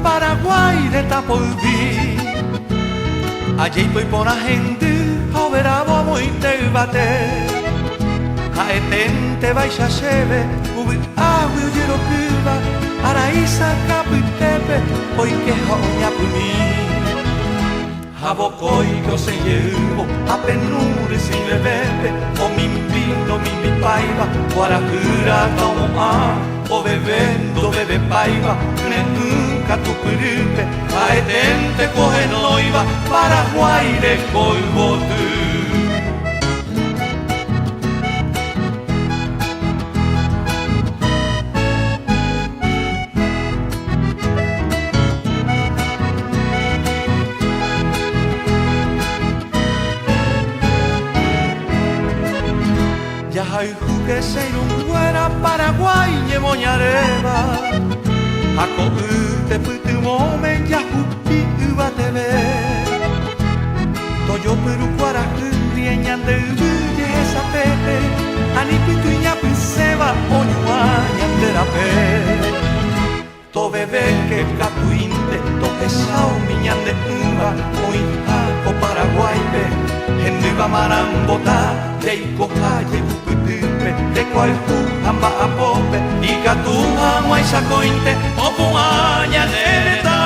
Paraguay de Tapolví. Allí estoy por la gente, a ver a vos y te bate. Caetente baixa cheve, ubi agua y hielo cuba, Araíza capitepe, hoy que joña por mí. Abocoi que se llevo, a penure sin bebebe, o mi pino, mi paiva, guarajura tomo o bebendo bebe paiva, nunca tu piripe, caetente coge noiva, Paraguay de colbotu. Ya hay que ser un buena Paraguay y moñareva. A coute puti momen ya jupi uva te ve. Toyo peru cuara rieñan de uye esa pepe. Ani pitu ya piseba oñuañan de la pe. To bebé que catuinte, to esao miñan de uva. Muy jaco Paraguay be. Hendiva marambota, de icojaye de cual tu amba a pope y que tu amo y sacointe o puaña de